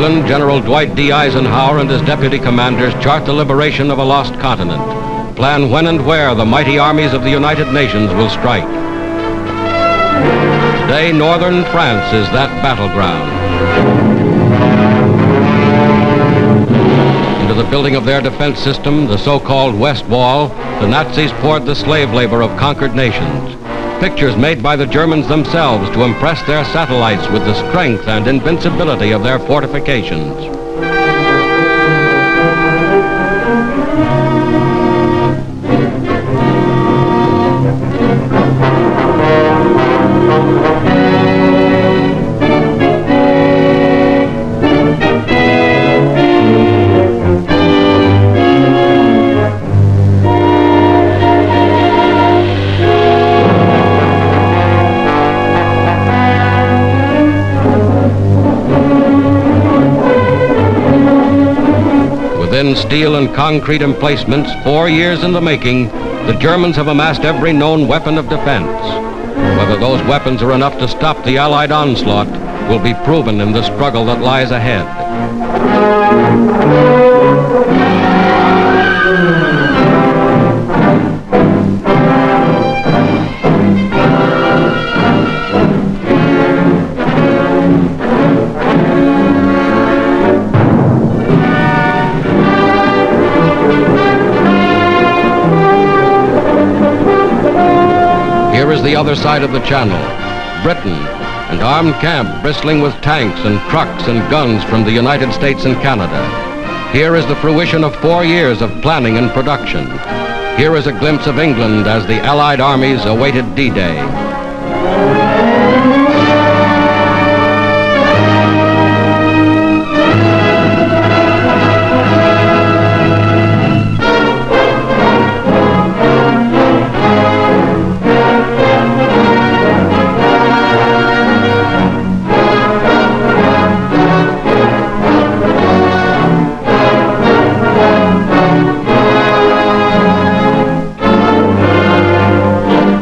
England, General Dwight D. Eisenhower and his deputy commanders chart the liberation of a lost continent, plan when and where the mighty armies of the United Nations will strike. Today, northern France is that battleground. Into the building of their defense system, the so-called West Wall, the Nazis poured the slave labor of conquered nations. Pictures made by the Germans themselves to impress their satellites with the strength and invincibility of their fortifications. Within steel and concrete emplacements, 4 years in the making, the Germans have amassed every known weapon of defense. Whether those weapons are enough to stop the Allied onslaught will be proven in the struggle that lies ahead. Here is the other side of the channel, Britain, an armed camp bristling with tanks and trucks and guns from the United States and Canada. Here is the fruition of 4 years of planning and production. Here is a glimpse of England as the Allied armies awaited D-Day.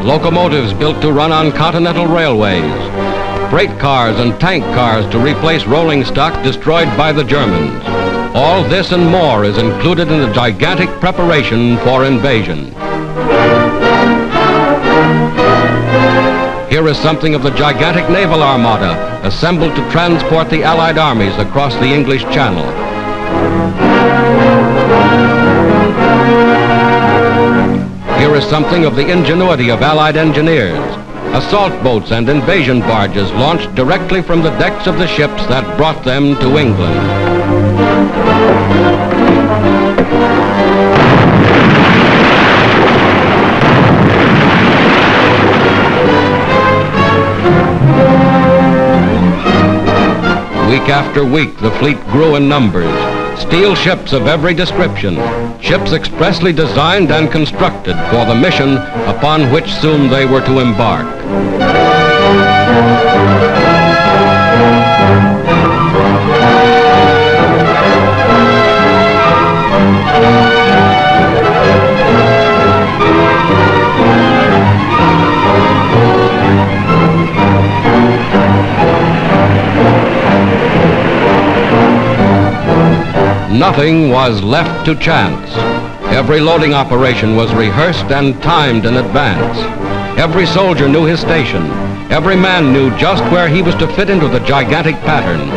Locomotives built to run on continental railways, freight cars and tank cars to replace rolling stock destroyed by the Germans. All this and more is included in the gigantic preparation for invasion. Here is something of the gigantic naval armada assembled to transport the Allied armies across the English Channel. Here is something of the ingenuity of Allied engineers. Assault boats and invasion barges launched directly from the decks of the ships that brought them to England. Week after week, the fleet grew in numbers. Steel ships of every description, ships expressly designed and constructed for the mission upon which soon they were to embark. Nothing was left to chance. Every loading operation was rehearsed and timed in advance. Every soldier knew his station. Every man knew just where he was to fit into the gigantic pattern.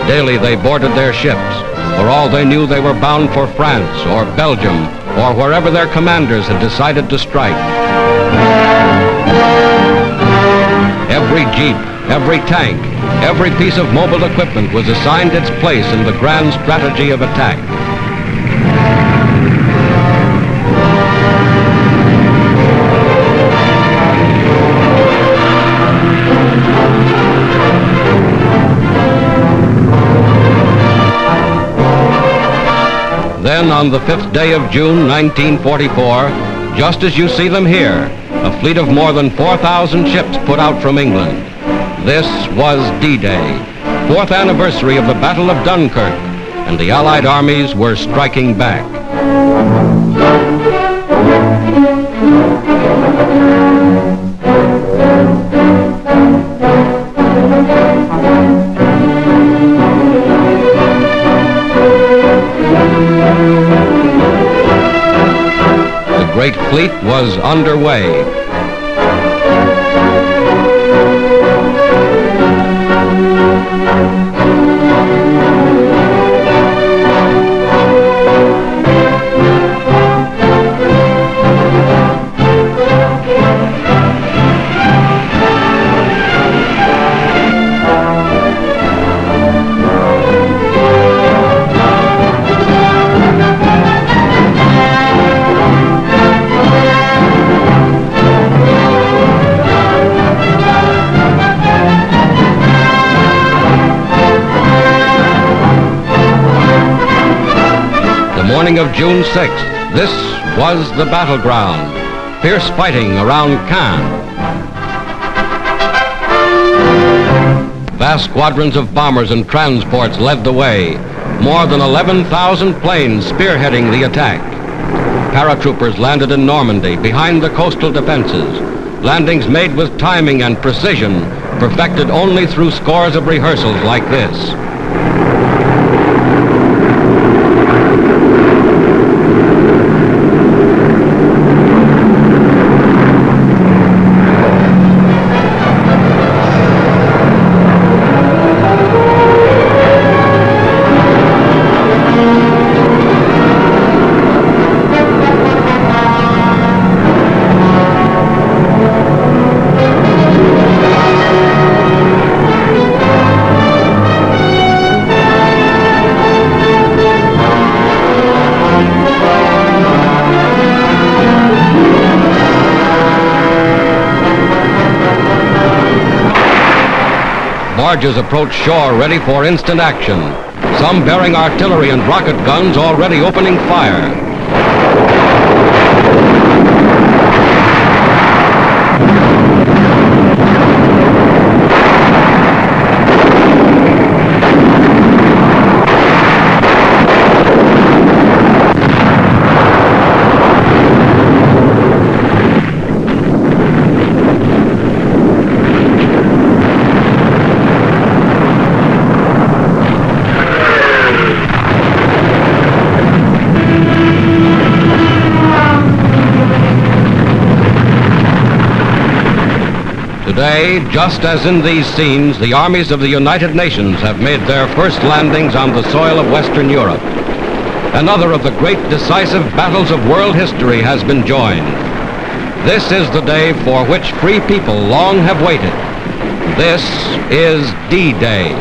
Daily they boarded their ships. For all they knew, they were bound for France or Belgium or wherever their commanders had decided to strike. Every jeep, every tank, every piece of mobile equipment was assigned its place in the grand strategy of attack. Then on the 5th day of June, 1944, just as you see them here, a fleet of more than 4,000 ships put out from England. This was D-Day, 4th anniversary of the Battle of Dunkirk, and the Allied armies were striking back. fleet was underway. Morning of June 6th, this was the battleground. Fierce fighting around Caen. Vast squadrons of bombers and transports led the way. More than 11,000 planes spearheading the attack. Paratroopers landed in Normandy behind the coastal defenses. Landings made with timing and precision, perfected only through scores of rehearsals like this. Barges approach shore ready for instant action. Some bearing artillery and rocket guns already opening fire. Today, just as in these scenes, the armies of the United Nations have made their first landings on the soil of Western Europe. Another of the great decisive battles of world history has been joined. This is the day for which free people long have waited. This is D-Day.